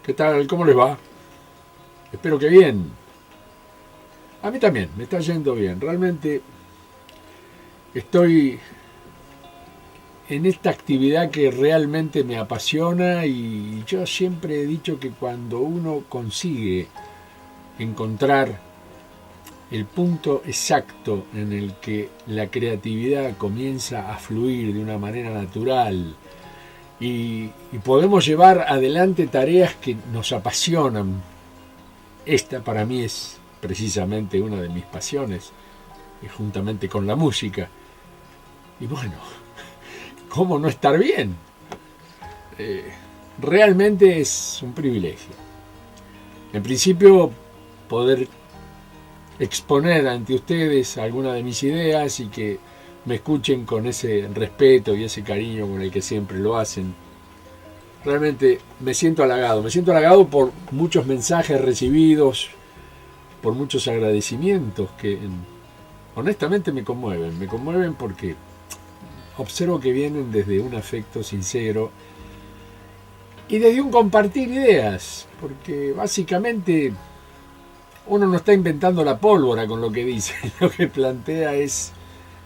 ¿Qué tal? ¿Cómo les va? Espero que bien. A mí también, me está yendo bien. Realmente estoy en esta actividad que realmente me apasiona y yo siempre he dicho que cuando uno consigue encontrar el punto exacto en el que la creatividad comienza a fluir de una manera natural y podemos llevar adelante tareas que nos apasionan. Esta para mí es precisamente una de mis pasiones, juntamente con la música. Y bueno, ¿cómo no estar bien? Eh, Realmente es un privilegio. En principio, poder exponer ante ustedes algunas de mis ideas y que me escuchen con ese respeto y ese cariño con el que siempre lo hacen. Realmente me siento halagado por muchos mensajes recibidos, por muchos agradecimientos que honestamente me conmueven porque observo que vienen desde un afecto sincero y desde un compartir ideas, porque básicamente uno no está inventando la pólvora con lo que dice, lo que plantea es,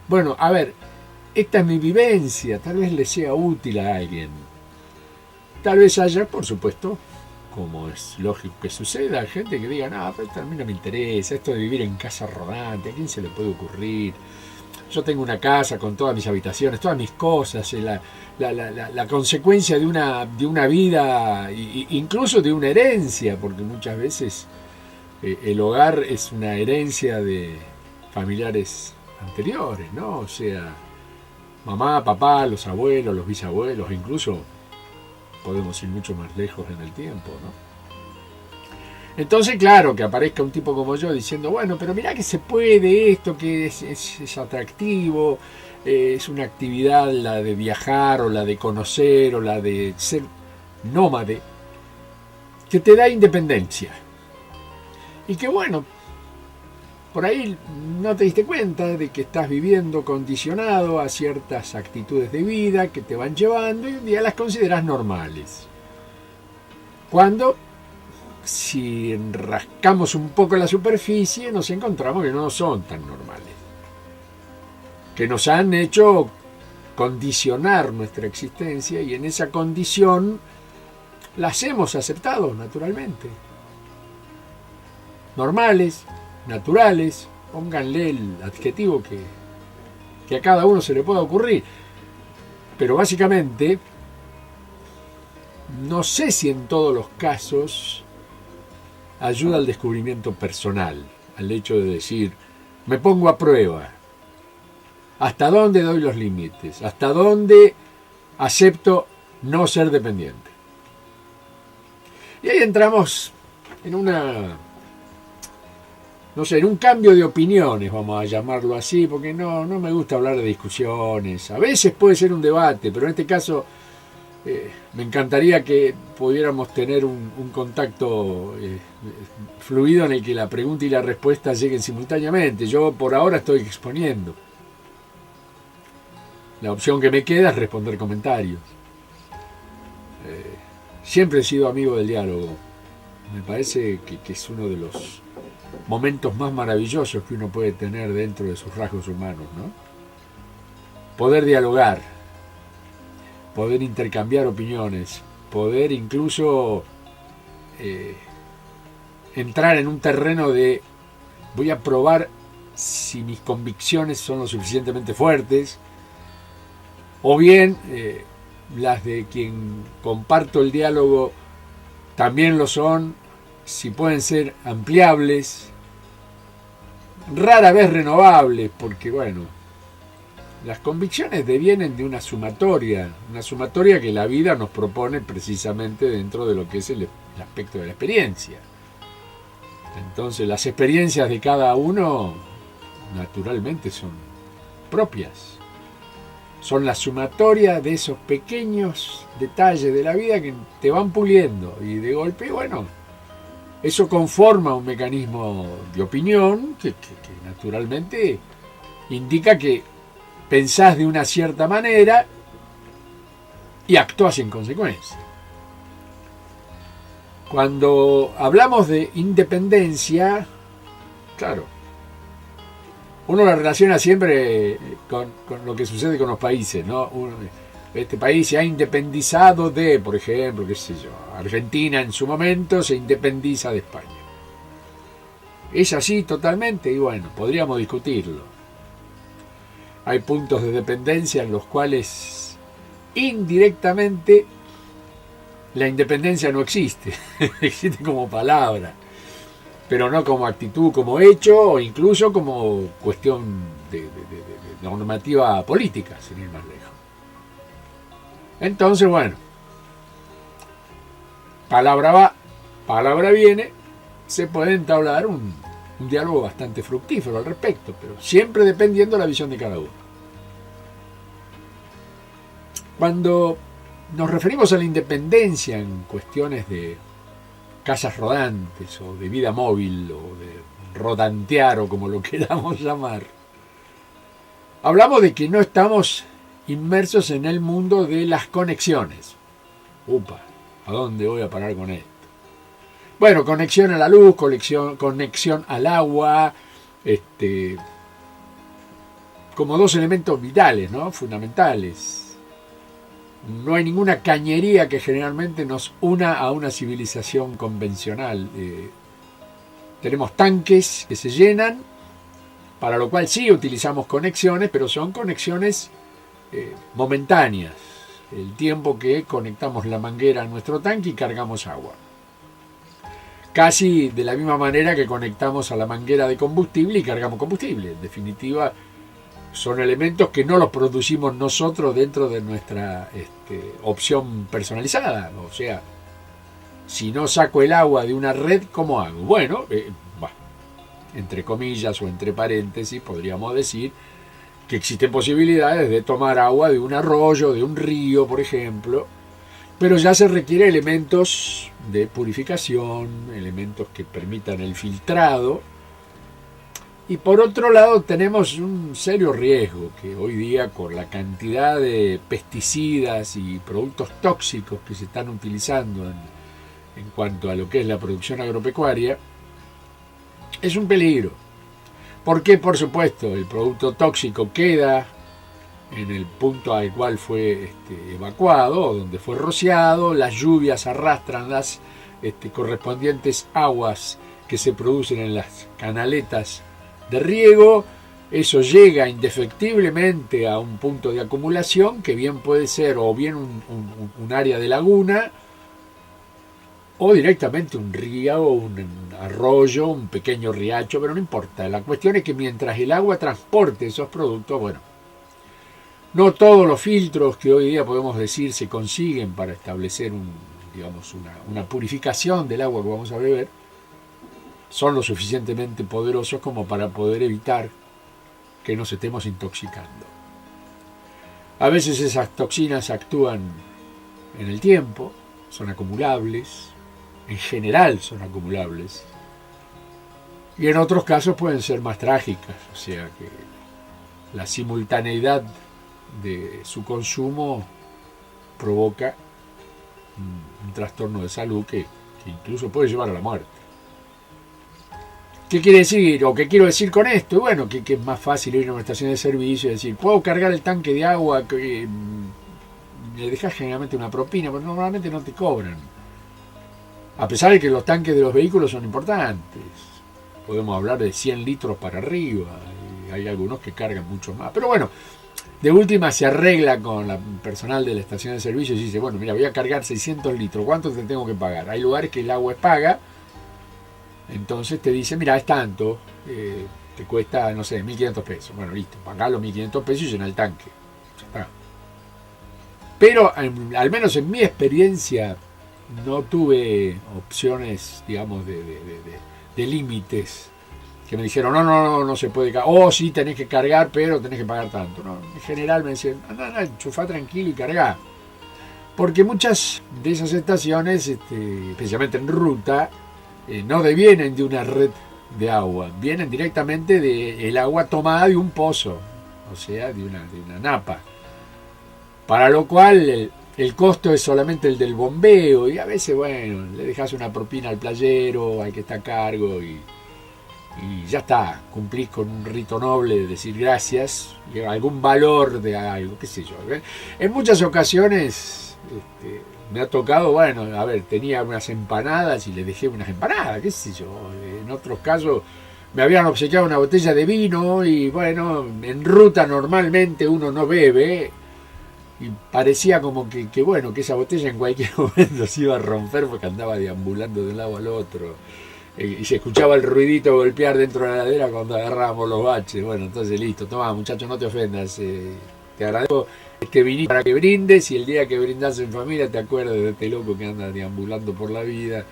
bueno, a ver, esta es mi vivencia, tal vez le sea útil a alguien, tal vez haya, por supuesto, como es lógico que suceda, gente que diga, no, pero esto a mí no me interesa, esto de vivir en casa rodante, ¿a quién se le puede ocurrir? Yo tengo una casa con todas mis habitaciones, todas mis cosas, la consecuencia de una vida, incluso de una herencia, porque muchas veces el hogar es una herencia de familiares anteriores, ¿no? O sea, mamá, papá, los abuelos, los bisabuelos, incluso podemos ir mucho más lejos en el tiempo, ¿no? Entonces, claro, que aparezca un tipo como yo diciendo, bueno, pero mirá que se puede esto, que es atractivo, es una actividad la de viajar o la de conocer o la de ser nómade, que te da independencia. Y que bueno, por ahí no te diste cuenta de que estás viviendo condicionado a ciertas actitudes de vida que te van llevando y un día las consideras normales. Cuando si rascamos un poco la superficie, nos encontramos que no son tan normales, que nos han hecho condicionar nuestra existencia y en esa condición las hemos aceptado naturalmente. Normales, naturales, pónganle el adjetivo que a cada uno se le pueda ocurrir, pero básicamente no sé si en todos los casos ayuda al descubrimiento personal, al hecho de decir, me pongo a prueba, hasta dónde doy los límites, hasta dónde acepto no ser dependiente. Y ahí entramos en en un cambio de opiniones, vamos a llamarlo así, porque no me gusta hablar de discusiones, a veces puede ser un debate, pero en este caso me encantaría que pudiéramos tener un contacto fluido en el que la pregunta y la respuesta lleguen simultáneamente. Yo por ahora estoy exponiendo. La opción que me queda es responder comentarios. Siempre he sido amigo del diálogo. Me parece que es uno de los momentos más maravillosos que uno puede tener dentro de sus rasgos humanos, ¿no? Poder dialogar, poder intercambiar opiniones, poder incluso entrar en un terreno de voy a probar si mis convicciones son lo suficientemente fuertes, o bien las de quien comparto el diálogo también lo son, si pueden ser ampliables, rara vez renovables, porque bueno, las convicciones devienen de una sumatoria que la vida nos propone precisamente dentro de lo que es el aspecto de la experiencia. Entonces las experiencias de cada uno naturalmente son propias. Son la sumatoria de esos pequeños detalles de la vida que te van puliendo y de golpe, bueno, eso conforma un mecanismo de opinión que naturalmente indica que pensás de una cierta manera y actuás en consecuencia. Cuando hablamos de independencia, claro, uno la relaciona siempre con lo que sucede con los países, ¿no? Este país se ha independizado de, por ejemplo, qué sé yo, Argentina en su momento se independiza de España. ¿Es así totalmente? Y bueno, podríamos discutirlo. Hay puntos de dependencia en los cuales indirectamente la independencia no existe, existe como palabra, pero no como actitud, como hecho, o incluso como cuestión de normativa política, sin ir más lejos. Entonces, bueno, palabra va, palabra viene, se puede entablar un diálogo bastante fructífero al respecto, pero siempre dependiendo de la visión de cada uno. Cuando nos referimos a la independencia en cuestiones de casas rodantes o de vida móvil o de rodantear o como lo queramos llamar, hablamos de que no estamos inmersos en el mundo de las conexiones. Upa, ¿a dónde voy a parar con esto? Bueno, conexión a la luz, conexión al agua, como dos elementos vitales, ¿no? Fundamentales. No hay ninguna cañería que generalmente nos una a una civilización convencional. Tenemos tanques que se llenan, para lo cual sí utilizamos conexiones, pero son conexiones momentáneas. El tiempo que conectamos la manguera a nuestro tanque y cargamos agua. Casi de la misma manera que conectamos a la manguera de combustible y cargamos combustible. En definitiva, son elementos que no los producimos nosotros dentro de nuestra opción personalizada. O sea, si no saco el agua de una red, ¿cómo hago? Bueno, entre comillas o entre paréntesis, podríamos decir que existen posibilidades de tomar agua de un arroyo, de un río, por ejemplo, pero ya se requiere elementos de purificación, elementos que permitan el filtrado. Y por otro lado tenemos un serio riesgo que hoy día, con la cantidad de pesticidas y productos tóxicos que se están utilizando en cuanto a lo que es la producción agropecuaria, es un peligro. Porque, por supuesto, el producto tóxico queda en el punto al cual fue evacuado o donde fue rociado, las lluvias arrastran las correspondientes aguas que se producen en las canaletas de riego, eso llega indefectiblemente a un punto de acumulación que bien puede ser o bien un área de laguna o directamente un río o un arroyo, un pequeño riacho, pero no importa. La cuestión es que mientras el agua transporte esos productos, bueno, no todos los filtros que hoy día podemos decir se consiguen para establecer una purificación del agua que vamos a beber, son lo suficientemente poderosos como para poder evitar que nos estemos intoxicando. A veces esas toxinas actúan en el tiempo, son acumulables, en general son acumulables, y en otros casos pueden ser más trágicas, o sea que la simultaneidad de su consumo provoca un trastorno de salud que incluso puede llevar a la muerte. ¿Qué quiere decir? ¿O qué quiero decir con esto? Bueno, que es más fácil ir a una estación de servicio y decir, ¿puedo cargar el tanque de agua? Que le dejas generalmente una propina, pero normalmente no te cobran. A pesar de que los tanques de los vehículos son importantes. Podemos hablar de 100 litros para arriba. Y hay algunos que cargan mucho más. Pero bueno, de última se arregla con el personal de la estación de servicio y dice, bueno, mira, voy a cargar 600 litros. ¿Cuánto te tengo que pagar? Hay lugares que el agua es paga. Entonces te dice, mira, es tanto, te cuesta, no sé, 1.500 pesos. Bueno, listo, pagá los 1.500 pesos y llena el tanque. Ya está. Pero, al menos en mi experiencia, no tuve opciones, digamos, de límites que me dijeron, no se puede cargar. Oh, sí, tenés que cargar, pero tenés que pagar tanto. No, en general me decían, anda, enchufá tranquilo y cargá. Porque muchas de esas estaciones, especialmente en ruta, no devienen de una red de agua, vienen directamente del agua tomada de un pozo, o sea, de una napa. Para lo cual el costo es solamente el del bombeo y a veces, bueno, le dejas una propina al playero, al que está a cargo y ya está, cumplís con un rito noble de decir gracias y algún valor de algo, qué sé yo. En muchas ocasiones me ha tocado, bueno, a ver, tenía unas empanadas y le dejé unas empanadas, qué sé yo. En otros casos me habían obsequiado una botella de vino y bueno, en ruta normalmente uno no bebe y parecía como que bueno, que esa botella en cualquier momento se iba a romper porque andaba deambulando de un lado al otro. Y se escuchaba el ruidito golpear dentro de la heladera cuando agarrábamos los baches. Bueno, entonces listo, toma muchacho, no te ofendas, te agradezco este vinito para que brindes y el día que brindas en familia te acuerdes de este loco que anda deambulando por la vida.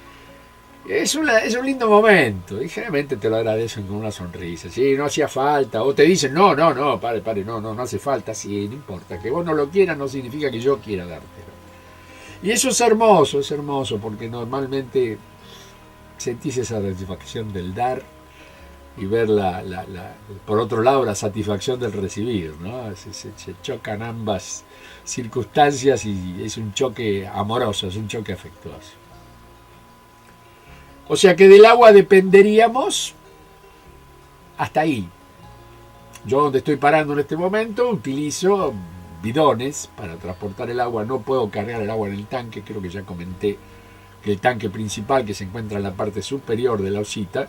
Es un lindo momento y generalmente te lo agradecen con una sonrisa. Sí, no hacía falta. O te dicen, no, pare, no hace falta. Sí, no importa. Que vos no lo quieras no significa que yo quiera dártelo. Y eso es hermoso porque normalmente sentís esa satisfacción del dar y ver por otro lado la satisfacción del recibir, ¿no? Se chocan ambas circunstancias y es un choque amoroso, es un choque afectuoso. O sea que del agua dependeríamos hasta ahí. Yo donde estoy parando en este momento utilizo bidones para transportar el agua, no puedo cargar el agua en el tanque, creo que ya comenté que el tanque principal que se encuentra en la parte superior de la osita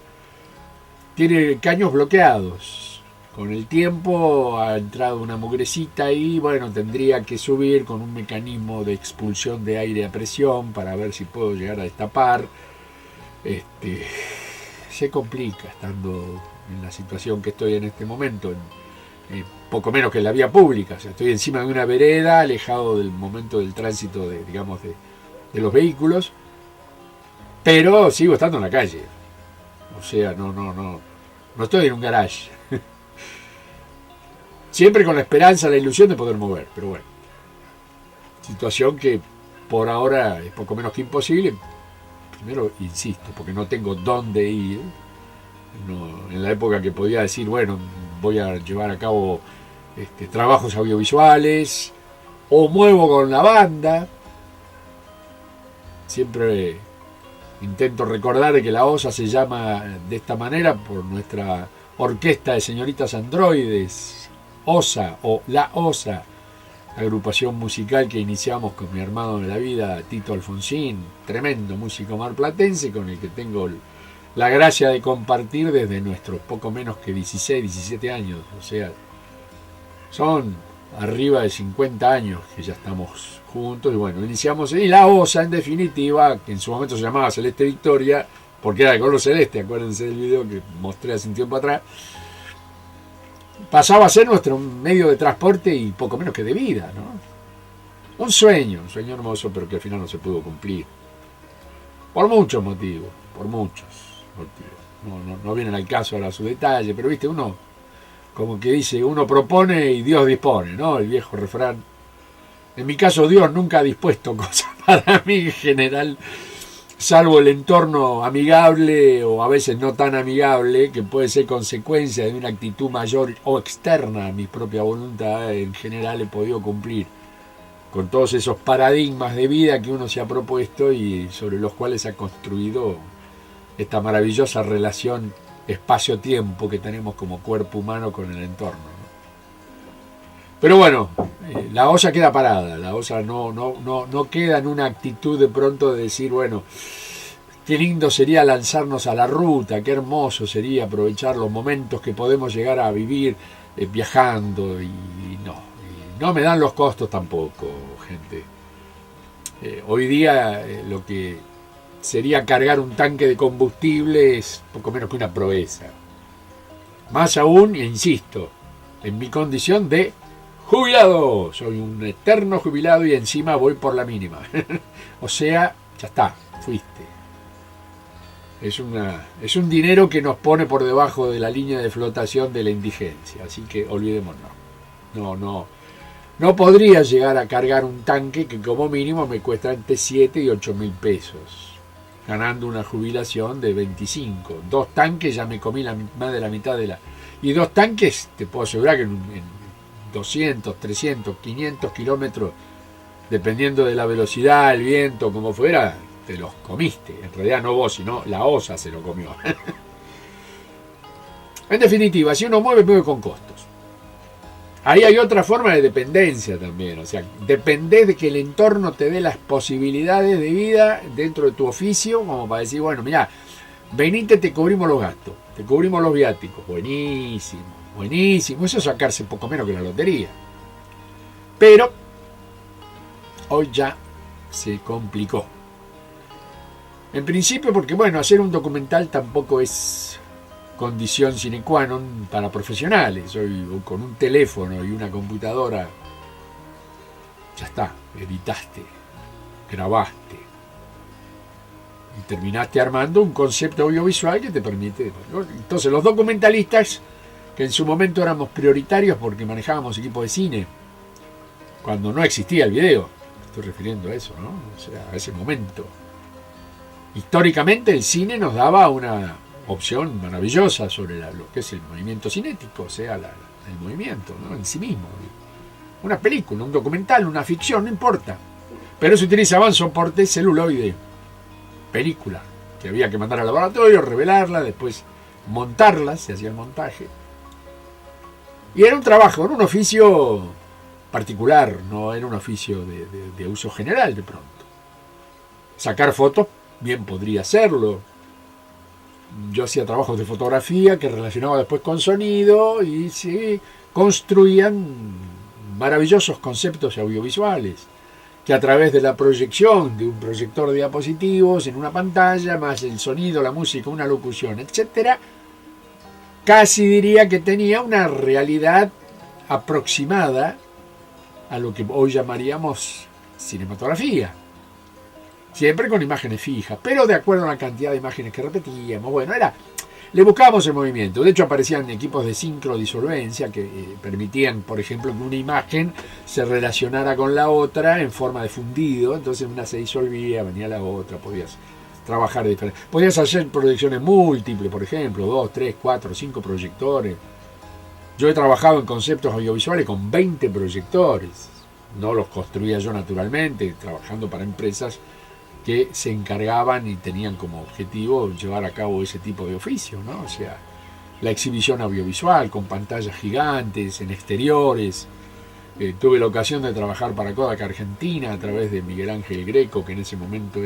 tiene caños bloqueados. Con el tiempo ha entrado una mugrecita y bueno, tendría que subir con un mecanismo de expulsión de aire a presión para ver si puedo llegar a destapar. Se complica estando en la situación que estoy en este momento, poco menos que en la vía pública. O sea, estoy encima de una vereda, alejado del momento del tránsito de los vehículos, pero sigo estando en la calle. O sea, no estoy en un garage. Siempre con la esperanza, la ilusión de poder mover, pero bueno. Situación que por ahora es poco menos que imposible. Primero, insisto, porque no tengo dónde ir. No, en la época que podía decir, bueno, voy a llevar a cabo trabajos audiovisuales o muevo con la banda. Siempre intento recordar que la OSA se llama de esta manera por nuestra orquesta de señoritas androides, OSA o La OSA, agrupación musical que iniciamos con mi hermano de la vida, Tito Alfonsín, tremendo músico marplatense con el que tengo la gracia de compartir desde nuestros poco menos que 16, 17 años. O sea, son arriba de 50 años que ya estamos juntos y bueno, iniciamos y la OSA en definitiva, que en su momento se llamaba Celeste Victoria, porque era de color celeste, acuérdense del video que mostré hace un tiempo atrás, pasaba a ser nuestro medio de transporte y poco menos que de vida, ¿no? Un sueño hermoso, pero que al final no se pudo cumplir. Por muchos motivos. No vienen al caso ahora su detalle, pero viste, uno, como que dice, uno propone y Dios dispone, ¿no? El viejo refrán. En mi caso, Dios nunca ha dispuesto cosas para mí en general, salvo el entorno amigable o a veces no tan amigable, que puede ser consecuencia de una actitud mayor o externa a mi propia voluntad. En general he podido cumplir con todos esos paradigmas de vida que uno se ha propuesto y sobre los cuales ha construido esta maravillosa relación espacio-tiempo que tenemos como cuerpo humano con el entorno, ¿no? Pero bueno, la OSA queda parada, la OSA no queda en una actitud de pronto de decir, bueno, qué lindo sería lanzarnos a la ruta, qué hermoso sería aprovechar los momentos que podemos llegar a vivir viajando y no me dan los costos tampoco, gente. Hoy día lo que sería cargar un tanque de combustible es poco menos que una proeza. Más aún, e insisto, en mi condición de jubilado. Soy un eterno jubilado y encima voy por la mínima. O sea, ya está, fuiste. Es un dinero que nos pone por debajo de la línea de flotación de la indigencia. Así que olvidémonos. No podría llegar a cargar un tanque que como mínimo me cuesta entre 7 y 8 mil pesos, ganando una jubilación de 25. 2 tanques ya me comí más de la mitad de la... Y 2 tanques, te puedo asegurar que en 200, 300, 500 kilómetros dependiendo de la velocidad, el viento, como fuera, te los comiste. En realidad no vos, sino la osa se lo comió. En definitiva, si uno mueve con costos. Ahí hay otra forma de dependencia también, o sea, dependés de que el entorno te dé las posibilidades de vida dentro de tu oficio, como para decir, bueno, mirá, venite, te cubrimos los gastos, te cubrimos los viáticos, buenísimo, buenísimo, eso es sacarse poco menos que la lotería. Pero hoy ya se complicó. En principio porque, bueno, hacer un documental tampoco es condición sine qua non para profesionales. Hoy con un teléfono y una computadora ya está, editaste, grabaste y terminaste armando un concepto audiovisual que te permite, ¿no? Entonces los documentalistas, que en su momento éramos prioritarios porque manejábamos equipos de cine cuando no existía el video, me estoy refiriendo a eso, ¿no? O sea, a ese momento. Históricamente el cine nos daba una opción maravillosa sobre lo que es el movimiento cinético, o sea, el movimiento, ¿no? En sí mismo. Una película, un documental, una ficción, no importa. Pero se utilizaban soportes celuloide, película, que había que mandar al laboratorio, revelarla, después montarla, se hacía el montaje. Y era un trabajo, era un oficio particular, no era un oficio de uso general de pronto. Sacar fotos, bien podría hacerlo. Yo hacía trabajos de fotografía que relacionaba después con sonido y se construían maravillosos conceptos audiovisuales que a través de la proyección de un proyector de diapositivos en una pantalla, más el sonido, la música, una locución, etcétera, casi diría que tenía una realidad aproximada a lo que hoy llamaríamos cinematografía. Siempre con imágenes fijas, pero de acuerdo a la cantidad de imágenes que repetíamos. Bueno, le buscábamos el movimiento. De hecho, aparecían equipos de sincrodisolvencia que permitían, por ejemplo, que una imagen se relacionara con la otra en forma de fundido. Entonces una se disolvía, venía la otra, podías trabajar de diferente. Podías hacer proyecciones múltiples, por ejemplo, 2, 3, 4, 5 proyectores. Yo he trabajado en conceptos audiovisuales con 20 proyectores. No los construía yo naturalmente, trabajando para empresas que se encargaban y tenían como objetivo llevar a cabo ese tipo de oficio, ¿no? O sea, la exhibición audiovisual con pantallas gigantes en exteriores. Tuve la ocasión de trabajar para Kodak Argentina a través de Miguel Ángel Greco, que en ese momento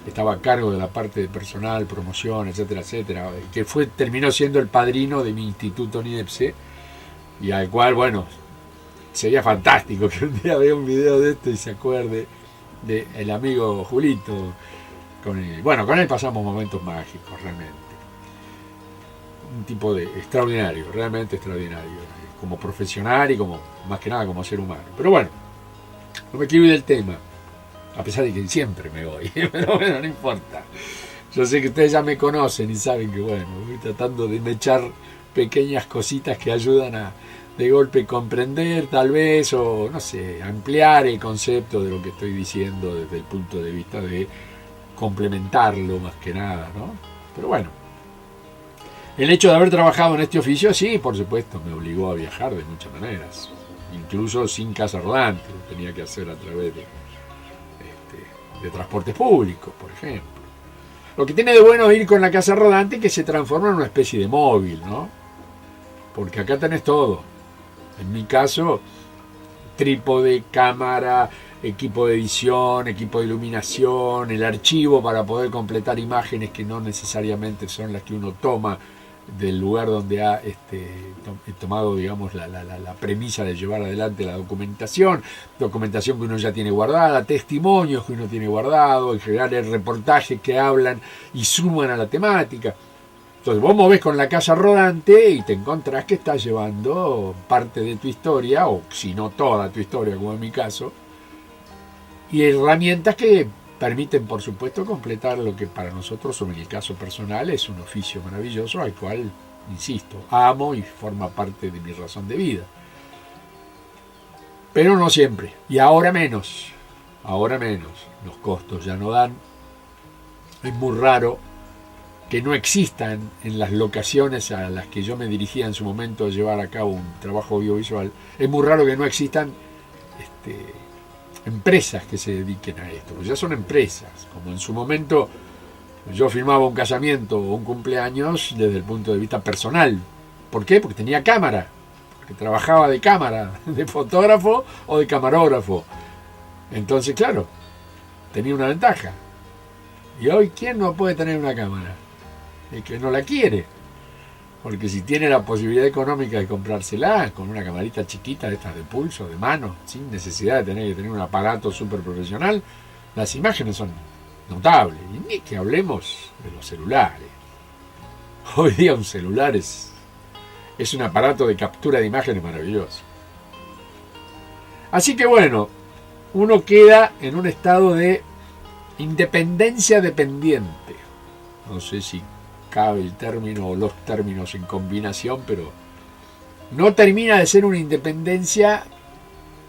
estaba a cargo de la parte de personal, promoción, etcétera, etcétera, que terminó siendo el padrino de mi instituto NIEPSE, y al cual, bueno, sería fantástico que un día vea un video de esto y se acuerde del amigo Julito. Con él pasamos momentos mágicos, realmente. Un tipo extraordinario, realmente extraordinario, como profesional y como, más que nada, como ser humano. Pero bueno, no me quiero ir del tema, a pesar de que siempre me voy, pero bueno, no importa. Yo sé que ustedes ya me conocen y saben que, bueno, voy tratando de echar pequeñas cositas que ayudan a de golpe comprender tal vez, o no sé, ampliar el concepto de lo que estoy diciendo desde el punto de vista de complementarlo más que nada, ¿no? Pero bueno, el hecho de haber trabajado en este oficio, sí, por supuesto, me obligó a viajar de muchas maneras, incluso sin casa rodante, lo tenía que hacer a través de transportes públicos, por ejemplo. Lo que tiene de bueno ir con la casa rodante es que se transforma en una especie de móvil, ¿no? Porque acá tenés todo. En mi caso, trípode, cámara, equipo de edición, equipo de iluminación, el archivo para poder completar imágenes que no necesariamente son las que uno toma del lugar donde ha tomado, digamos, la premisa de llevar adelante la documentación que uno ya tiene guardada, testimonios que uno tiene guardado, en general el reportaje que hablan y suman a la temática. Entonces vos movés con la casa rodante y te encontrás que estás llevando parte de tu historia, o si no toda tu historia, como en mi caso, y herramientas que permiten, por supuesto, completar lo que para nosotros, o en el caso personal, es un oficio maravilloso al cual, insisto, amo y forma parte de mi razón de vida. Pero no siempre, y ahora menos, los costos ya no dan. Es muy raro que no existan en las locaciones a las que yo me dirigía en su momento a llevar a cabo un trabajo audiovisual. Es muy raro que no existan empresas que se dediquen a esto, pues ya son empresas, como en su momento yo filmaba un casamiento o un cumpleaños desde el punto de vista personal. ¿Por qué? Porque tenía cámara, porque trabajaba de cámara, de fotógrafo o de camarógrafo. Entonces, claro, tenía una ventaja. Y hoy, ¿quién no puede tener una cámara? El que no la quiere. Porque si tiene la posibilidad económica de comprársela con una camarita chiquita de estas de pulso, de mano, sin necesidad de tener que tener un aparato súper profesional, las imágenes son notables. Y ni que hablemos de los celulares. Hoy día un celular es un aparato de captura de imágenes maravilloso. Así que bueno, uno queda en un estado de independencia dependiente. No sé si cabe el término o los términos en combinación, pero no termina de ser una independencia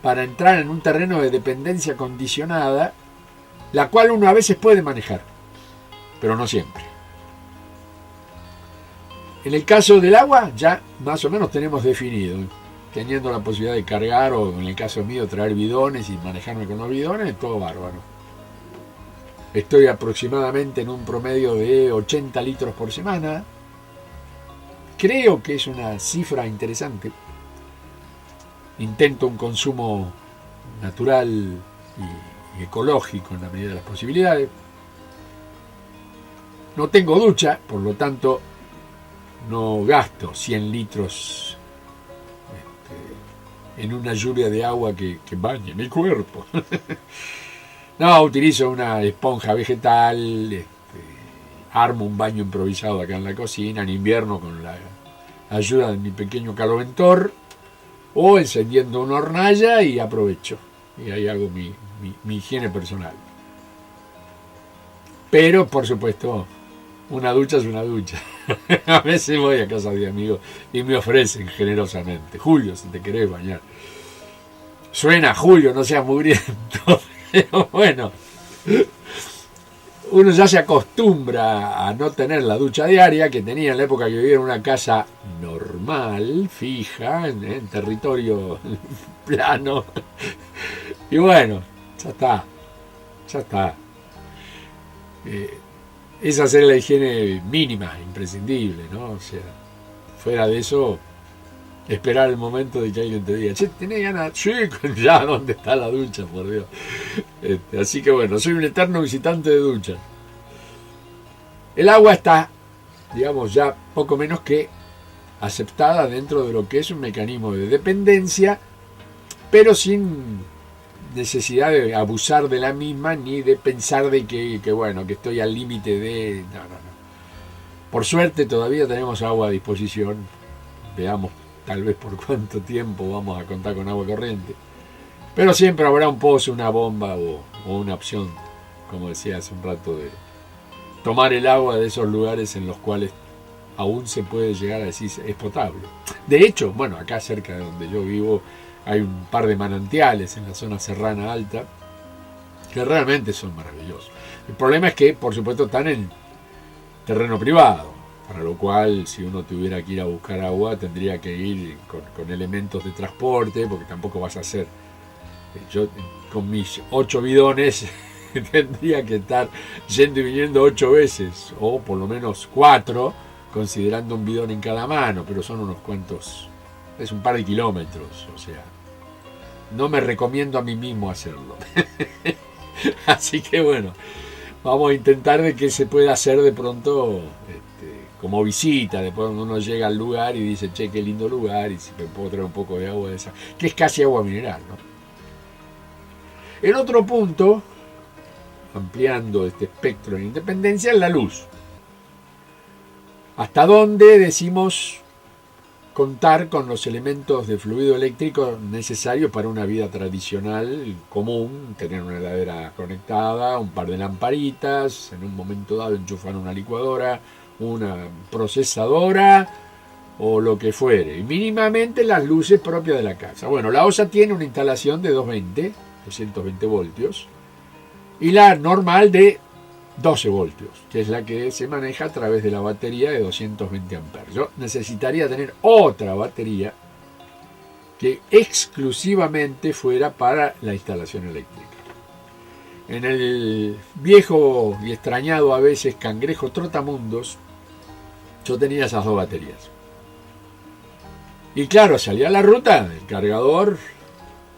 para entrar en un terreno de dependencia condicionada, la cual uno a veces puede manejar, pero no siempre. En el caso del agua ya más o menos tenemos definido, teniendo la posibilidad de cargar o en el caso mío traer bidones y manejarme con los bidones, todo bárbaro. Estoy aproximadamente en un promedio de 80 litros por semana. Creo que es una cifra interesante. Intento un consumo natural y ecológico en la medida de las posibilidades. No tengo ducha, por lo tanto no gasto 100 litros en una lluvia de agua que bañe mi cuerpo. No, utilizo una esponja vegetal, armo un baño improvisado acá en la cocina, en invierno con la ayuda de mi pequeño caloventor, o encendiendo una hornalla y aprovecho. Y ahí hago mi higiene personal. Pero, por supuesto, una ducha es una ducha. A veces voy a casa de amigos y me ofrecen generosamente: Julio, si te querés bañar. Suena Julio, no seas mugriento. Pero bueno, uno ya se acostumbra a no tener la ducha diaria que tenía en la época que vivía en una casa normal, fija, en territorio plano. Y bueno, ya está. Es hacer la higiene mínima, imprescindible, ¿no? O sea, fuera de eso, esperar el momento de que alguien te diga: che, ¿tenés ganas? Sí, ya, ¿dónde está la ducha, por Dios? Así que bueno, soy un eterno visitante de ducha. El agua está, digamos, ya poco menos que aceptada dentro de lo que es un mecanismo de dependencia, pero sin necesidad de abusar de la misma ni de pensar de que bueno, que estoy al límite de... No. Por suerte todavía tenemos agua a disposición. Veamos tal vez por cuánto tiempo vamos a contar con agua corriente. Pero siempre habrá un pozo, una bomba o una opción, como decía hace un rato, de tomar el agua de esos lugares en los cuales aún se puede llegar a decir es potable. De hecho, bueno, acá cerca de donde yo vivo hay un par de manantiales en la zona serrana alta que realmente son maravillosos. El problema es que, por supuesto, están en terreno privado, para lo cual, si uno tuviera que ir a buscar agua, tendría que ir con elementos de transporte, porque tampoco vas a hacer... Yo, con mis 8 bidones, tendría que estar yendo y viniendo 8 veces, o por lo menos 4, considerando un bidón en cada mano, pero son unos cuantos... Es un par de kilómetros, o sea... No me recomiendo a mí mismo hacerlo. Así que bueno, vamos a intentar de que se pueda hacer de pronto... como visita, después cuando uno llega al lugar y dice: che, qué lindo lugar, y si me puedo traer un poco de agua de esa, que es casi agua mineral, ¿no? El otro punto, ampliando este espectro de independencia, es la luz. ¿Hasta dónde decimos contar con los elementos de fluido eléctrico necesarios para una vida tradicional común? Tener una heladera conectada, un par de lamparitas, en un momento dado enchufar una licuadora, una procesadora o lo que fuere, y mínimamente las luces propias de la casa. Bueno, la OSA tiene una instalación de 220 voltios y la normal de 12 voltios, que es la que se maneja a través de la batería de 220 amperes. Yo necesitaría tener otra batería que exclusivamente fuera para la instalación eléctrica. En el viejo y extrañado a veces cangrejo trotamundos, yo tenía esas dos baterías. Y claro, salía a la ruta, el cargador,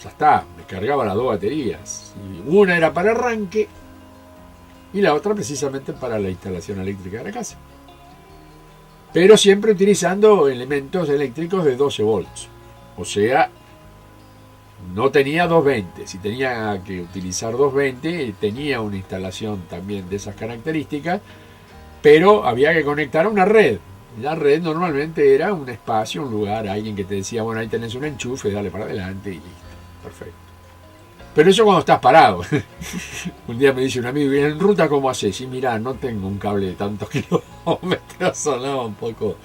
ya está, me cargaba las dos baterías. Y una era para arranque y la otra precisamente para la instalación eléctrica de la casa. Pero siempre utilizando elementos eléctricos de 12 volts. O sea, no tenía 220. Si tenía que utilizar 220, tenía una instalación también de esas características, pero había que conectar a una red. La red normalmente era un espacio, un lugar, alguien que te decía, bueno, ahí tenés un enchufe, dale para adelante y listo. Perfecto. Pero eso cuando estás parado. Un día me dice un amigo, ¿y en ruta cómo haces? Y mirá, no tengo un cable de tantos kilómetros, sonaba un poco...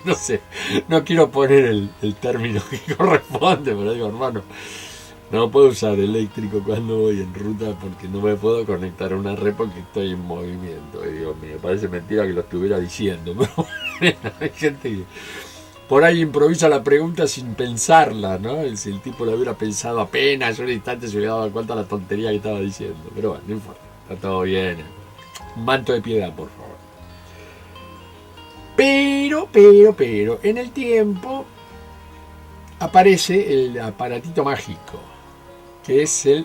no sé, no quiero poner el término que corresponde, pero digo, hermano, no puedo usar eléctrico cuando voy en ruta porque no me puedo conectar a una red porque estoy en movimiento. Y digo, me parece mentira que lo estuviera diciendo, pero hay gente que por ahí improvisa la pregunta sin pensarla, ¿no? Si el tipo lo hubiera pensado apenas un instante se hubiera dado cuenta de la tontería que estaba diciendo. Pero bueno, no importa, está todo bien. Un manto de piedad, por favor. Pero, en el tiempo aparece el aparatito mágico, que es el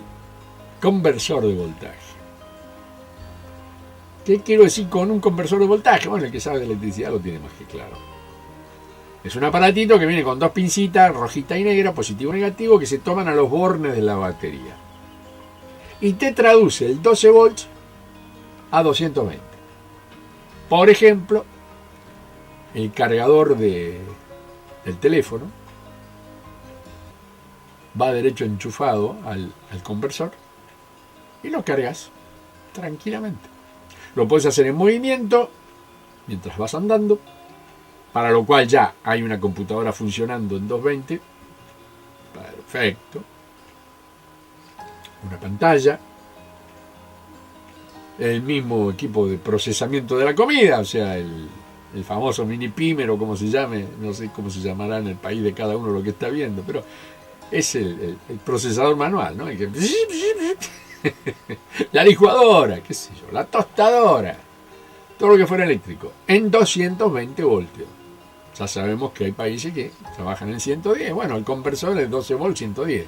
conversor de voltaje. ¿Qué quiero decir con un conversor de voltaje? Bueno, el que sabe de electricidad lo tiene más que claro. Es un aparatito que viene con dos pincitas, rojita y negra, positivo y negativo, que se toman a los bornes de la batería. Y te traduce el 12 volts a 220. Por ejemplo, el cargador del teléfono va derecho enchufado al conversor y lo cargas tranquilamente. Lo puedes hacer en movimiento mientras vas andando, para lo cual ya hay una computadora funcionando en 220. Perfecto. Una pantalla, el mismo equipo de procesamiento de la comida, o sea, el famoso mini pimer o como se llame, no sé cómo se llamará en el país de cada uno lo que está viendo, pero es el procesador manual, ¿no? La licuadora, qué sé yo, la tostadora, todo lo que fuera eléctrico, en 220 voltios. Ya sabemos que hay países que trabajan en 110, bueno, el conversor es 12 volts 110.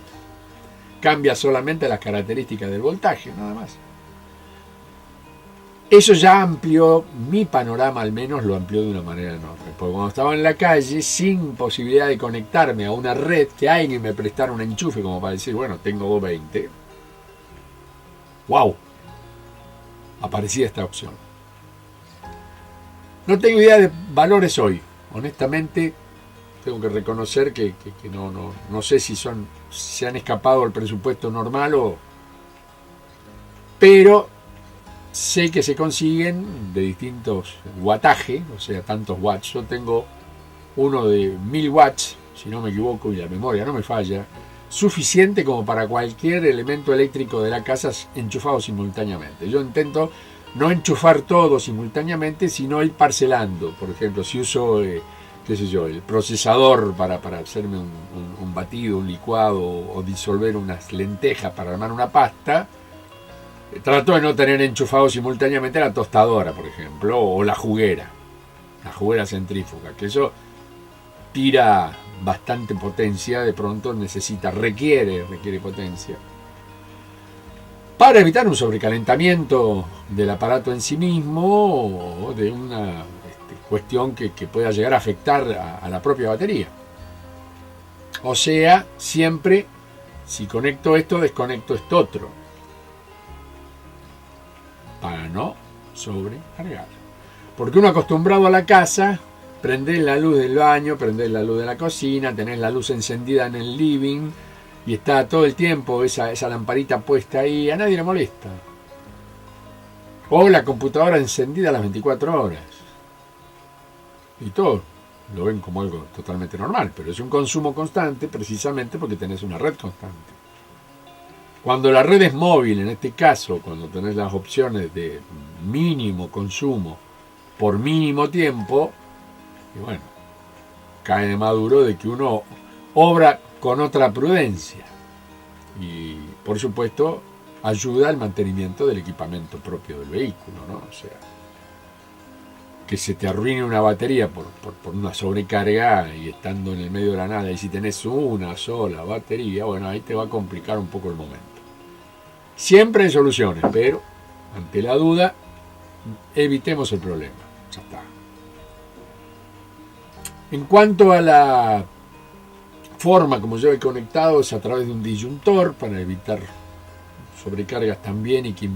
Cambia solamente las características del voltaje, nada más. Eso ya amplió, mi panorama al menos lo amplió de una manera enorme. Porque cuando estaba en la calle, sin posibilidad de conectarme a una red, que alguien me prestara un enchufe como para decir, bueno, tengo 220. ¡Wow! Aparecía esta opción. No tengo idea de valores hoy. Honestamente, tengo que reconocer que no sé si se han escapado del presupuesto normal o... Pero... sé que se consiguen de distintos wattaje, o sea, tantos watts. Yo tengo uno de 1000 watts, si no me equivoco y la memoria no me falla, suficiente como para cualquier elemento eléctrico de la casa enchufado simultáneamente. Yo intento no enchufar todo simultáneamente, sino ir parcelando. Por ejemplo, si uso, qué sé yo, el procesador para hacerme un batido, un licuado o disolver unas lentejas para armar una pasta, trato de no tener enchufado simultáneamente la tostadora, por ejemplo, o la juguera centrífuga, que eso tira bastante potencia, de pronto requiere potencia, para evitar un sobrecalentamiento del aparato en sí mismo o de una cuestión que pueda llegar a afectar a la propia batería. O sea, siempre, si conecto esto, desconecto esto otro, para no sobrecargar. Porque uno acostumbrado a la casa, prendés la luz del baño, prendés la luz de la cocina, tenés la luz encendida en el living y está todo el tiempo esa lamparita puesta ahí, a nadie le molesta. O la computadora encendida las 24 horas. Y todo lo ven como algo totalmente normal, pero es un consumo constante precisamente porque tenés una red constante. Cuando la red es móvil, en este caso, cuando tenés las opciones de mínimo consumo por mínimo tiempo, y bueno, cae de maduro de que uno obra con otra prudencia y, por supuesto, ayuda al mantenimiento del equipamiento propio del vehículo, ¿no? O sea, que se te arruine una batería por una sobrecarga y estando en el medio de la nada, y si tenés una sola batería, bueno, ahí te va a complicar un poco el momento. Siempre hay soluciones, pero ante la duda, evitemos el problema. Ya está. En cuanto a la forma como yo he conectado, es a través de un disyuntor para evitar sobrecargas también y que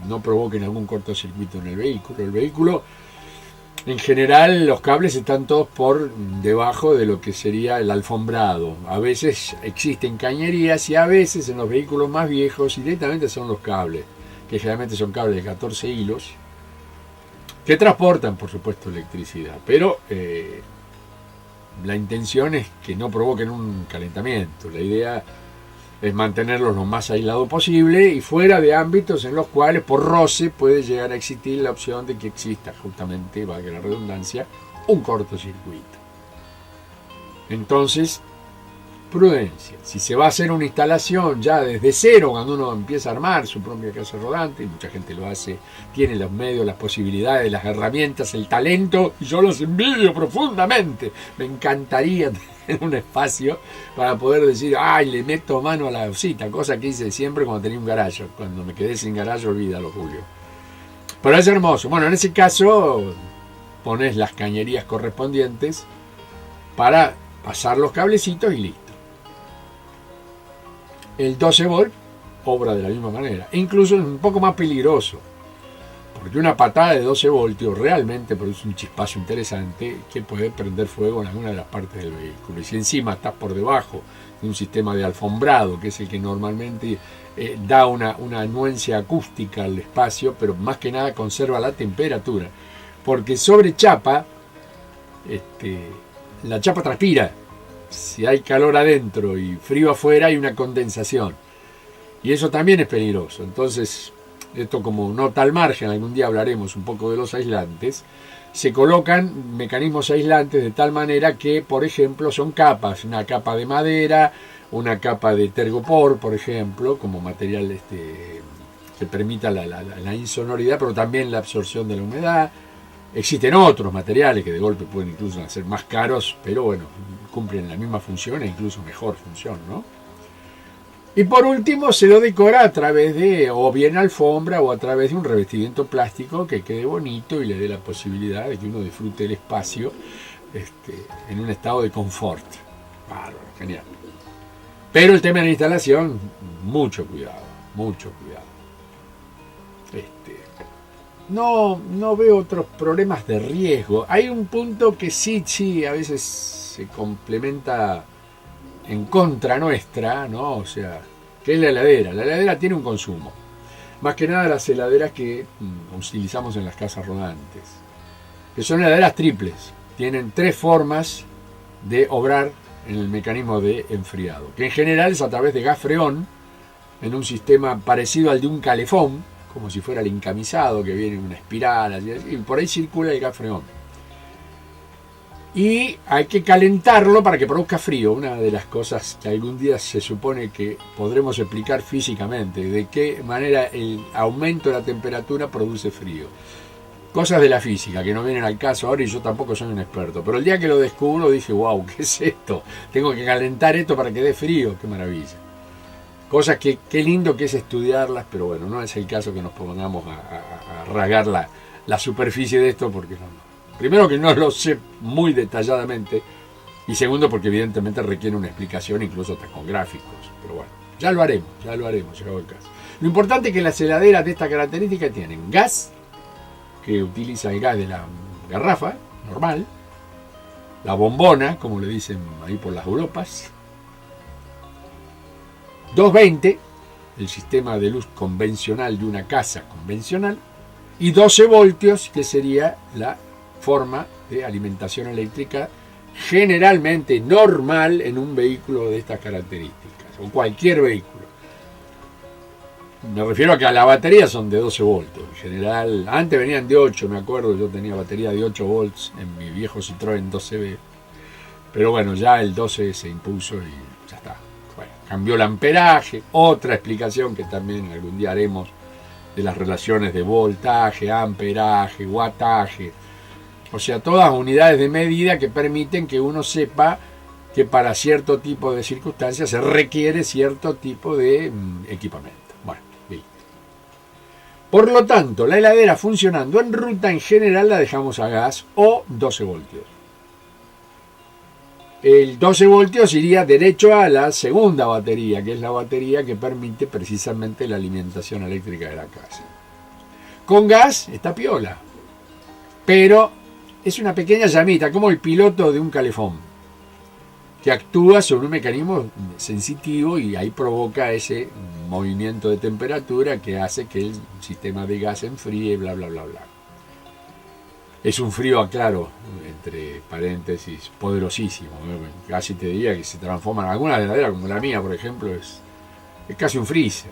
no provoquen algún cortocircuito en el vehículo. El vehículo, en general, los cables están todos por debajo de lo que sería el alfombrado. A veces existen cañerías y a veces en los vehículos más viejos directamente son los cables, que generalmente son cables de 14 hilos, que transportan, por supuesto, electricidad. Pero la intención es que no provoquen un calentamiento. La idea es mantenerlos lo más aislado posible y fuera de ámbitos en los cuales por roce puede llegar a existir la opción de que exista justamente, valga la redundancia, un cortocircuito. Entonces, prudencia. Si se va a hacer una instalación ya desde cero, cuando uno empieza a armar su propia casa rodante, y mucha gente lo hace, tiene los medios, las posibilidades, las herramientas, el talento, y yo los envidio profundamente. Me encantaría tener un espacio para poder decir, ay, le meto mano a la cosita, cosa que hice siempre cuando tenía un garaje. Cuando me quedé sin garaje, olvídalo, Julio. Pero es hermoso. Bueno, en ese caso, pones las cañerías correspondientes para pasar los cablecitos y listo. El 12 volt obra de la misma manera. E incluso es un poco más peligroso, porque una patada de 12 voltios realmente produce un chispazo interesante que puede prender fuego en alguna de las partes del vehículo. Y si encima estás por debajo de un sistema de alfombrado, que es el que normalmente da una anuencia acústica al espacio, pero más que nada conserva la temperatura, porque sobre chapa, la chapa transpira. Si hay calor adentro y frío afuera, hay una condensación. Y eso también es peligroso. Entonces, esto como nota al margen, algún día hablaremos un poco de los aislantes, se colocan mecanismos aislantes de tal manera que, por ejemplo, son capas. Una capa de madera, una capa de tergopor, por ejemplo, como material que permita la insonoridad, pero también la absorción de la humedad. Existen otros materiales que de golpe pueden incluso ser más caros, pero bueno, cumplen la misma función e incluso mejor función, ¿no? Y por último se lo decora a través de o bien alfombra o a través de un revestimiento plástico que quede bonito y le dé la posibilidad de que uno disfrute el espacio en un estado de confort. Bárbaro, genial. Pero el tema de la instalación, mucho cuidado, mucho cuidado. No veo otros problemas de riesgo. Hay un punto que sí, a veces se complementa en contra nuestra, ¿no? O sea, que es la heladera. La heladera tiene un consumo. Más que nada las heladeras que utilizamos en las casas rodantes, que son heladeras triples. Tienen 3 formas de obrar en el mecanismo de enfriado, que en general es a través de gas freón, en un sistema parecido al de un calefón, como si fuera el encamisado, que viene en una espiral, y por ahí circula el gas freón. Y hay que calentarlo para que produzca frío. Una de las cosas que algún día se supone que podremos explicar físicamente, de qué manera el aumento de la temperatura produce frío. Cosas de la física que no vienen al caso ahora y yo tampoco soy un experto. Pero el día que lo descubro dije, wow, ¿qué es esto? Tengo que calentar esto para que dé frío, qué maravilla. Cosas que qué lindo que es estudiarlas, pero bueno, no es el caso que nos pongamos a rasgar la superficie de esto, porque primero que no lo sé muy detalladamente, y segundo porque evidentemente requiere una explicación, incluso hasta con gráficos. Pero bueno, ya lo haremos, llegado el caso. Lo importante es que las heladeras de esta característica tienen gas, que utiliza el gas de la garrafa, normal, la bombona, como le dicen ahí por las Europas, 220, el sistema de luz convencional de una casa convencional, y 12 voltios, que sería la forma de alimentación eléctrica generalmente normal en un vehículo de estas características, o cualquier vehículo. Me refiero a que a la batería son de 12 voltios, en general, antes venían de 8, me acuerdo, yo tenía batería de 8 volts en mi viejo Citroën 12B, Pero bueno, ya el 12 se impuso y ya está. Bueno, cambió el amperaje, otra explicación que también algún día haremos de las relaciones de voltaje, amperaje, wattaje. O sea, todas unidades de medida que permiten que uno sepa que para cierto tipo de circunstancias se requiere cierto tipo de equipamiento. Bueno, listo. Por lo tanto, la heladera funcionando en ruta en general la dejamos a gas o 12 voltios. El 12 voltios iría derecho a la segunda batería, que es la batería que permite precisamente la alimentación eléctrica de la casa. Con gas está piola, pero es una pequeña llamita, como el piloto de un calefón, que actúa sobre un mecanismo sensitivo y ahí provoca ese movimiento de temperatura que hace que el sistema de gas enfríe, bla, bla, bla, bla. Es un frío, aclaro, entre paréntesis, poderosísimo. Casi te diría que se transforma en alguna heladera, como la mía, por ejemplo, es casi un freezer.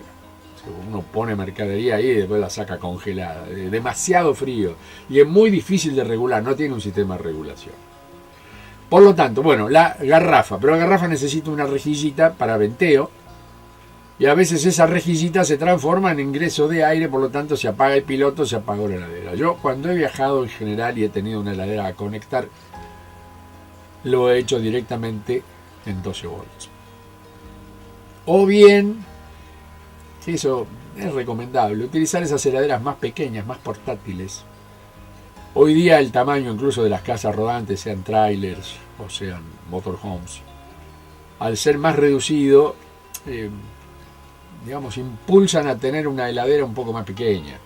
Uno pone mercadería ahí y después la saca congelada. Demasiado frío. Y es muy difícil de regular, no tiene un sistema de regulación. Por lo tanto, bueno, la garrafa. Pero la garrafa necesita una rejillita para venteo. Y a veces esa rejillita se transforma en ingreso de aire, por lo tanto se apaga el piloto, se apagó la heladera. Yo cuando he viajado en general y he tenido una heladera a conectar, lo he hecho directamente en 12 volts. O bien, que eso es recomendable, utilizar esas heladeras más pequeñas, más portátiles. Hoy día el tamaño incluso de las casas rodantes, sean trailers o sean motorhomes, al ser más reducido, digamos, impulsan a tener una heladera un poco más pequeña.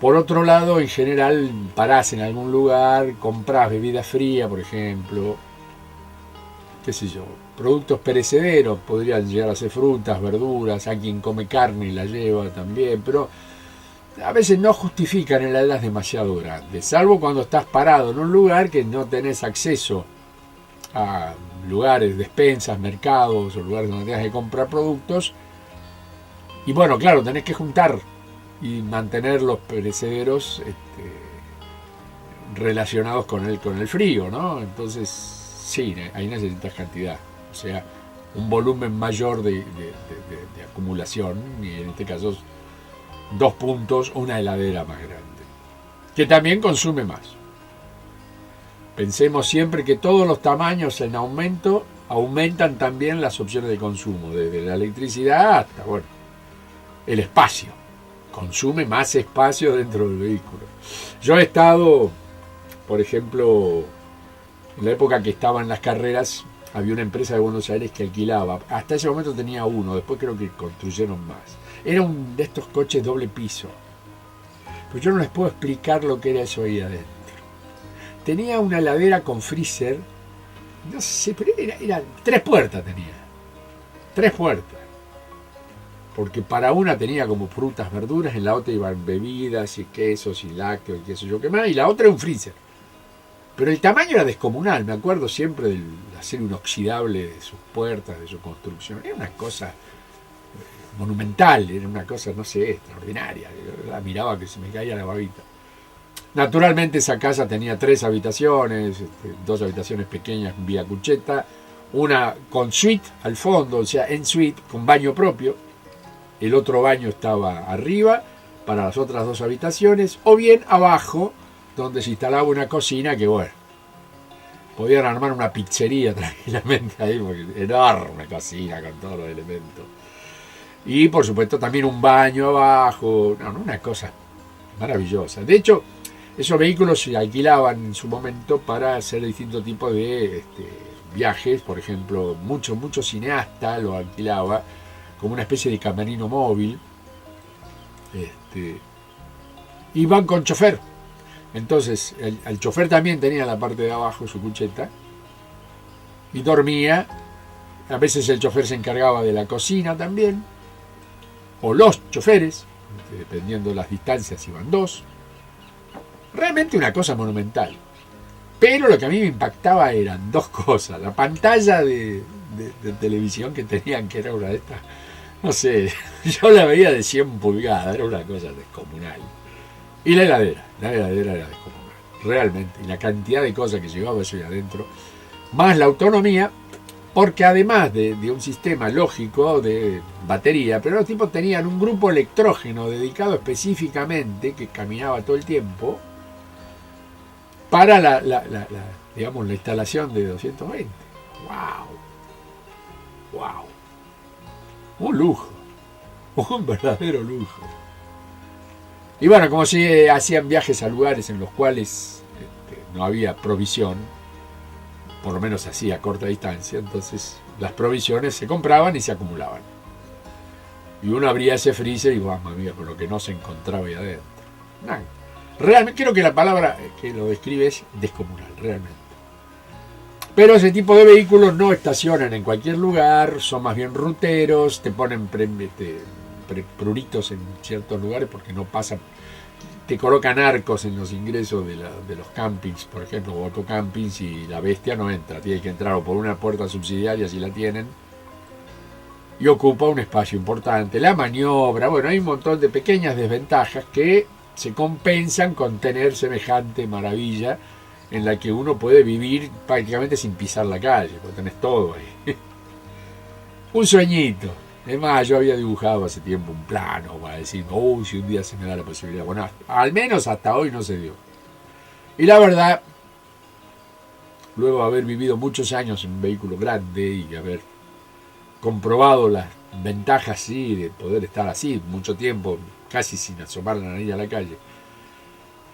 Por otro lado, en general, parás en algún lugar, comprás bebida fría, por ejemplo, qué sé yo, productos perecederos, podrían llegar a ser frutas, verduras, a quien come carne y la lleva también, pero a veces no justifican heladeras demasiado grandes, salvo cuando estás parado en un lugar que no tenés acceso a lugares, despensas, mercados o lugares donde tengas que comprar productos. Y bueno, claro, tenés que juntar y mantener los perecederos relacionados con el frío, ¿no? Entonces, sí, ahí necesitas cantidad. O sea, un volumen mayor de acumulación, y en este caso 2 puntos, una heladera más grande, que también consume más. Pensemos siempre que todos los tamaños en aumento aumentan también las opciones de consumo, desde la electricidad hasta, bueno, el espacio. Consume más espacio dentro del vehículo. Yo he estado, por ejemplo, en la época que estaba en las carreras, había una empresa de Buenos Aires que alquilaba. Hasta ese momento tenía uno, después creo que construyeron más. Era un de estos coches doble piso. Pero yo no les puedo explicar lo que era eso ahí adentro. Tenía una heladera con freezer, no sé, pero era 3 puertas tenía. 3 puertas. Porque para una tenía como frutas, verduras, en la otra iban bebidas y quesos y lácteos y qué sé yo qué más, y la otra era un freezer. Pero el tamaño era descomunal, me acuerdo siempre del acero inoxidable de sus puertas, de su construcción. Era una cosa monumental, era una cosa, no sé, extraordinaria. Yo la miraba que se me caía la babita. Naturalmente esa casa tenía 3 habitaciones, 2 habitaciones pequeñas vía cucheta, una con suite al fondo, o sea, en suite, con baño propio. El otro baño estaba arriba para las otras 2 habitaciones, o bien abajo, donde se instalaba una cocina que, bueno, podían armar una pizzería tranquilamente ahí, porque enorme cocina con todos los elementos. Y por supuesto también un baño abajo, no, una cosa maravillosa. De hecho, esos vehículos se alquilaban en su momento para hacer distintos tipos de viajes. Por ejemplo, mucho cineasta lo alquilaba como una especie de camerino móvil. Iban con chofer. Entonces, el chofer también tenía en la parte de abajo su cucheta y dormía. A veces el chofer se encargaba de la cocina también, o los choferes, dependiendo de las distancias, iban 2. Realmente una cosa monumental. Pero lo que a mí me impactaba eran 2 cosas. La pantalla de televisión que tenían, que era una de estas, no sé, yo la veía de 100 pulgadas, era una cosa descomunal. Y la heladera era descomunal, realmente. Y la cantidad de cosas que llevaba eso ahí adentro. más la autonomía, porque además de un sistema lógico de batería, pero los tipos tenían un grupo electrógeno dedicado específicamente, que caminaba todo el tiempo, para digamos, la instalación de 220. ¡Wow! ¡Wow! Un lujo, un verdadero lujo. Y bueno, como si hacían viajes a lugares en los cuales no había provisión, por lo menos así a corta distancia, entonces las provisiones se compraban y se acumulaban. Y uno abría ese freezer y mamma mía, con lo que no se encontraba ahí adentro. Nada. Realmente creo que la palabra que lo describe es descomunal, realmente. Pero ese tipo de vehículos no estacionan en cualquier lugar, son más bien ruteros, te ponen pruritos en ciertos lugares porque no pasan, te colocan arcos en los ingresos de los campings, por ejemplo, o autocampings, y la bestia no entra, tiene que entrar o por una puerta subsidiaria si la tienen, y ocupa un espacio importante. La maniobra, bueno, hay un montón de pequeñas desventajas que se compensan con tener semejante maravilla en la que uno puede vivir prácticamente sin pisar la calle, porque tenés todo ahí. Un sueñito. Es más, yo había dibujado hace tiempo un plano para decir, si un día se me da la posibilidad. Bueno, al menos hasta hoy no se dio. Y la verdad, luego de haber vivido muchos años en un vehículo grande y haber comprobado las ventajas, sí, de poder estar así mucho tiempo, casi sin asomar la nariz a la calle.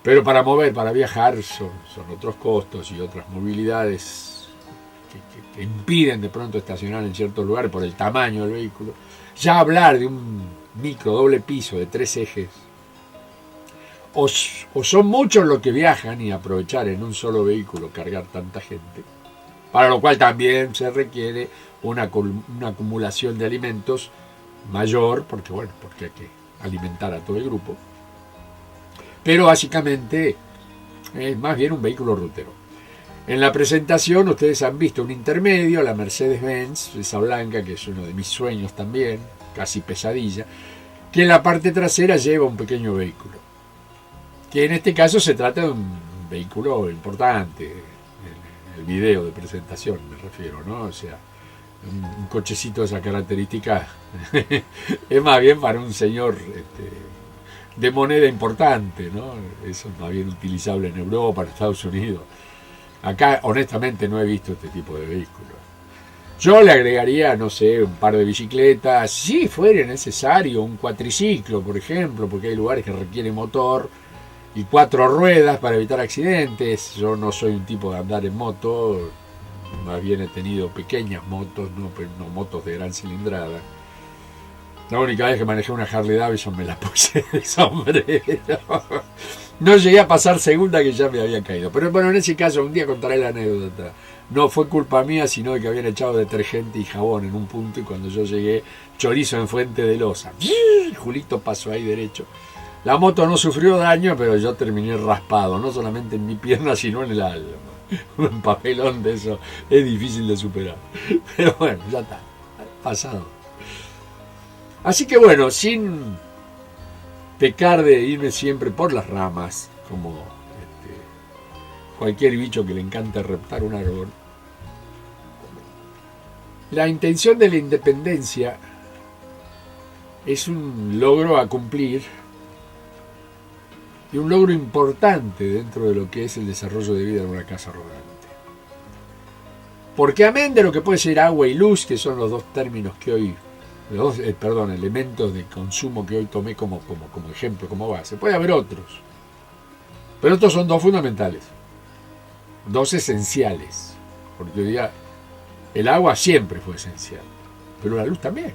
Pero para viajar son otros costos y otras movilidades que impiden de pronto estacionar en ciertos lugares por el tamaño del vehículo. Ya hablar de un micro doble piso de 3 ejes, o son muchos los que viajan y aprovechar en un solo vehículo cargar tanta gente, para lo cual también se requiere una acumulación de alimentos mayor, porque hay que alimentar a todo el grupo. Pero básicamente es más bien un vehículo rutero. En la presentación ustedes han visto un intermedio, la Mercedes-Benz, esa blanca, que es uno de mis sueños también, casi pesadilla, que en la parte trasera lleva un pequeño vehículo, que en este caso se trata de un vehículo importante, el video de presentación me refiero, ¿no? O sea, un cochecito de esa característica es más bien para un señor de moneda importante, ¿no? Eso es más bien utilizable en Europa, en Estados Unidos. Acá, honestamente, no he visto este tipo de vehículos. Yo le agregaría, no sé, un par de bicicletas, si fuera necesario, un cuatriciclo, por ejemplo, porque hay lugares que requieren motor y 4 ruedas para evitar accidentes. Yo no soy un tipo de andar en moto, más bien he tenido pequeñas motos, no motos de gran cilindrada. La única vez que manejé una Harley Davidson me la puse de sombrero. No llegué a pasar segunda, que ya me había caído. Pero bueno, en ese caso, un día contaré la anécdota. No fue culpa mía, sino de que habían echado detergente y jabón en un punto, y cuando yo llegué, chorizo en Fuente de Loza. Julito pasó ahí derecho. La moto no sufrió daño, pero yo terminé raspado, no solamente en mi pierna, sino en el alma. Un papelón de eso es difícil de superar. Pero bueno, ya está, pasado. Así que bueno, sin pecar de irme siempre por las ramas, como cualquier bicho que le encanta reptar un árbol, la intención de la independencia es un logro a cumplir y un logro importante dentro de lo que es el desarrollo de vida en una casa rodante. Porque amén de lo que puede ser agua y luz, que son los dos términos que hoy, elementos de consumo que hoy tomé como ejemplo, como base. Puede haber otros, pero estos son dos fundamentales, dos esenciales, porque hoy día el agua siempre fue esencial, pero la luz también.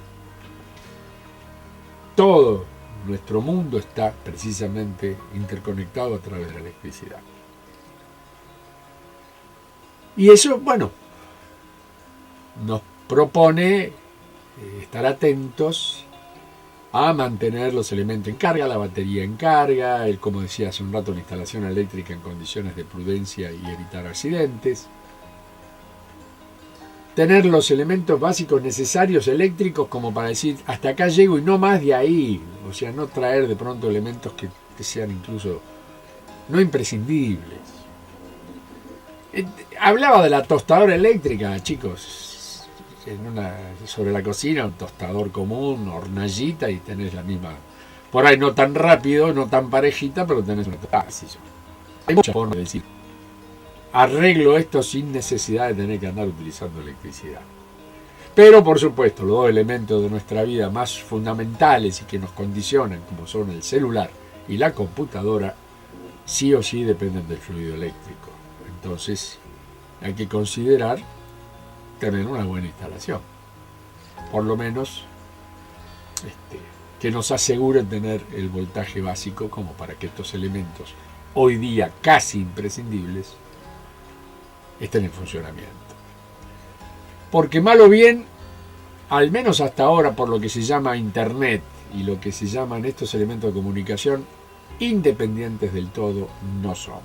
Todo nuestro mundo está precisamente interconectado a través de la electricidad. Y eso, bueno, nos propone estar atentos a mantener los elementos en carga, la batería en carga, como decía hace un rato, la instalación eléctrica en condiciones de prudencia y evitar accidentes. Tener los elementos básicos necesarios eléctricos como para decir, hasta acá llego y no más de ahí. O sea, no traer de pronto elementos que sean incluso no imprescindibles. Hablaba de la tostadora eléctrica, chicos. Sobre la cocina, un tostador común, hornallita, y tenés la misma. Por ahí no tan rápido, no tan parejita, pero tenés una. Hay muchas formas de decir. Arreglo esto sin necesidad de tener que andar utilizando electricidad. Pero, por supuesto, los dos elementos de nuestra vida más fundamentales y que nos condicionan, como son el celular y la computadora, sí o sí dependen del fluido eléctrico. Entonces, hay que considerar tener una buena instalación. Por lo menos, que nos asegure tener el voltaje básico como para que estos elementos, hoy día casi imprescindibles, estén en funcionamiento. Porque mal o bien, al menos hasta ahora, por lo que se llama Internet y lo que se llaman estos elementos de comunicación, independientes del todo no somos.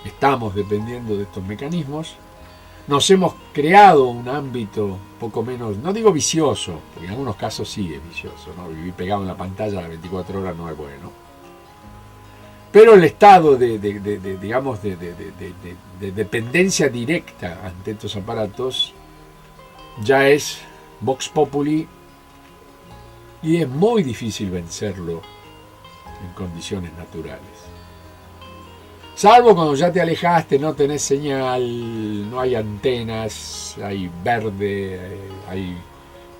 Estamos dependiendo de estos mecanismos. Nos hemos creado un ámbito poco menos, no digo vicioso, porque en algunos casos sí es vicioso, ¿no? Vivir pegado en la pantalla a las 24 horas no es bueno. Pero el estado de dependencia directa ante estos aparatos ya es vox populi y es muy difícil vencerlo en condiciones naturales. Salvo cuando ya te alejaste, no tenés señal, no hay antenas, hay verde, hay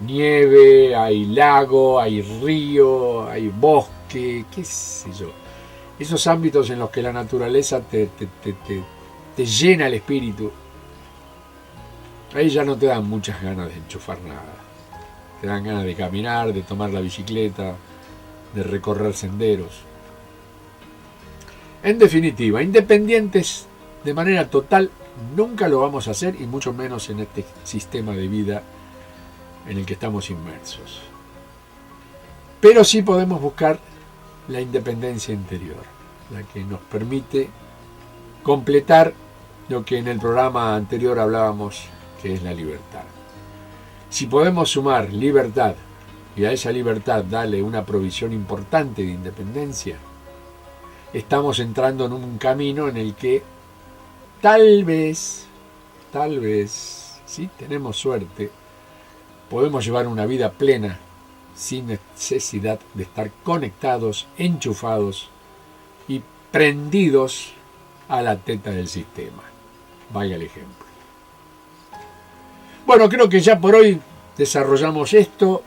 nieve, hay lago, hay río, hay bosque, qué sé yo. Esos ámbitos en los que la naturaleza te llena el espíritu, ahí ya no te dan muchas ganas de enchufar nada. Te dan ganas de caminar, de tomar la bicicleta, de recorrer senderos. En definitiva, independientes de manera total nunca lo vamos a hacer, y mucho menos en este sistema de vida en el que estamos inmersos. Pero sí podemos buscar la independencia interior, la que nos permite completar lo que en el programa anterior hablábamos, que es la libertad. Si podemos sumar libertad y a esa libertad darle una provisión importante de independencia, estamos entrando en un camino en el que tal vez, si tenemos suerte, podemos llevar una vida plena sin necesidad de estar conectados, enchufados y prendidos a la teta del sistema. Vaya el ejemplo. Bueno, creo que ya por hoy desarrollamos esto.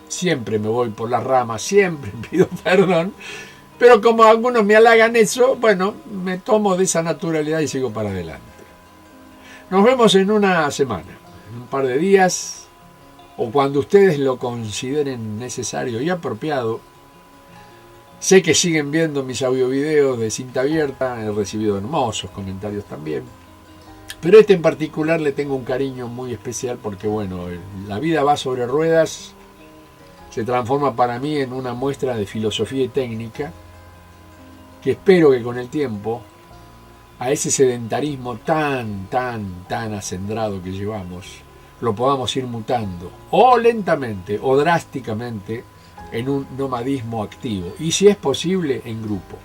Siempre me voy por las ramas, siempre pido perdón, pero como algunos me halagan eso, bueno, me tomo de esa naturalidad y sigo para adelante. Nos vemos en una semana, en un par de días, o cuando ustedes lo consideren necesario y apropiado. Sé que siguen viendo mis audiovideos de cinta abierta, he recibido hermosos comentarios también, pero este en particular le tengo un cariño muy especial porque, bueno, La vida va sobre ruedas se transforma para mí en una muestra de filosofía y técnica que espero que con el tiempo, a ese sedentarismo tan acendrado que llevamos, lo podamos ir mutando, o lentamente, o drásticamente, en un nomadismo activo, y si es posible, en grupo.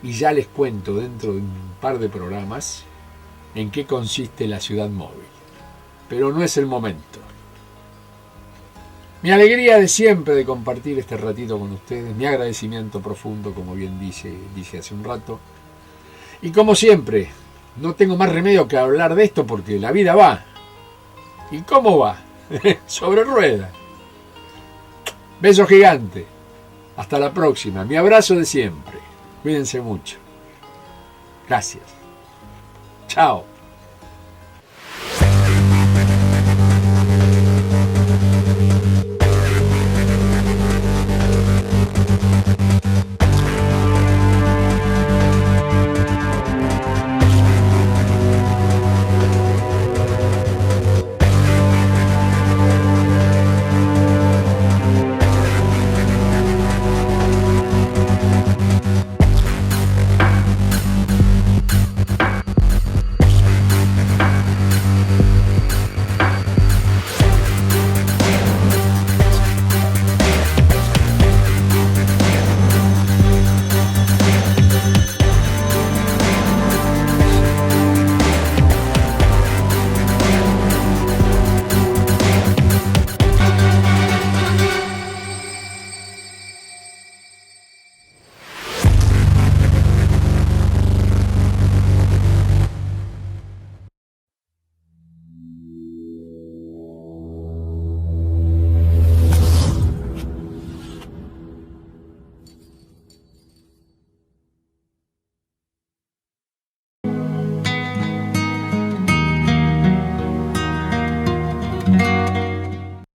Y ya les cuento dentro de un par de programas en qué consiste la ciudad móvil. Pero no es el momento. Mi alegría de siempre de compartir este ratito con ustedes, mi agradecimiento profundo, como bien dije hace un rato. Y como siempre, no tengo más remedio que hablar de esto porque la vida va. ¿Y cómo va? Sobre ruedas. Beso gigante. Hasta la próxima. Mi abrazo de siempre. Cuídense mucho. Gracias. Chao.